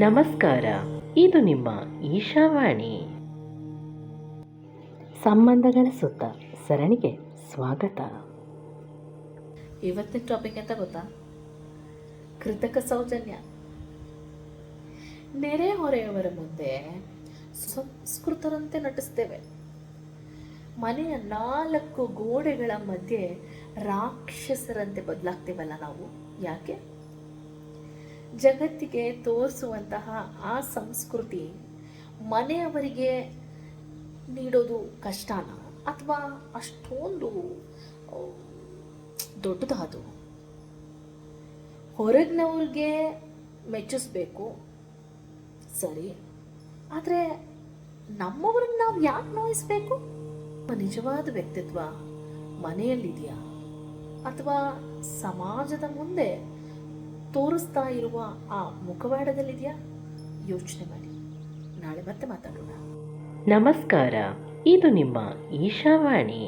ನಮಸ್ಕಾರ, ಇದು ನಿಮ್ಮ ಈಶಾವಾಣಿ. ಸಂಬಂಧಗಳ ಸುತ್ತ ಸರಣಿಗೆ ಸ್ವಾಗತ. ಇವತ್ತಿನ ಟಾಪಿಕ್ ಅಂತ ಗೊತ್ತಾ? ಕೃತಕ ಸೌಜನ್ಯ. ನೆರೆಹೊರೆಯವರ ಮುಂದೆ ಸಂಸ್ಕೃತರಂತೆ ನಟಿಸ್ತೇವೆ. ಮನೆಯ 4 ಗೋಡೆಗಳ ಮಧ್ಯೆ ರಾಕ್ಷಸರಂತೆ ಬದಲಾಗ್ತೇವಲ್ಲ ನಾವು. ಯಾಕೆ? ಜಗತ್ತಿಗೆ ತೋರಿಸುವಂತಹ ಆ ಸಂಸ್ಕೃತಿ ಮನೆಯವರಿಗೆ ನೀಡೋದು ಕಷ್ಟನ ಅಥವಾ ಅಷ್ಟೊಂದು ದೊಡ್ಡದಾದು? ಹೊರಗಿನವ್ರಿಗೆ ಮೆಚ್ಚಿಸ್ಬೇಕು ಸರಿ, ಆದರೆ ನಮ್ಮವ್ರನ್ನ ನಾವು ಯಾಕೆ ನೋಯಿಸ್ಬೇಕು? ನಿಜವಾದ ವ್ಯಕ್ತಿತ್ವ ಮನೆಯಲ್ಲಿದೆಯಾ ಅಥವಾ ಸಮಾಜದ ಮುಂದೆ ತೋರಿಸ್ತಾ ಇರುವ ಆ ಮುಖವಾಡದಲ್ಲಿದೆಯಾ? ಯೋಚನೆ ಮಾಡಿ. ನಾಳೆ ಮತ್ತೆ ಮಾತಾಡೋಣ. ನಮಸ್ಕಾರ, ಇದು ನಿಮ್ಮ ಈಶಾವಾಣಿ.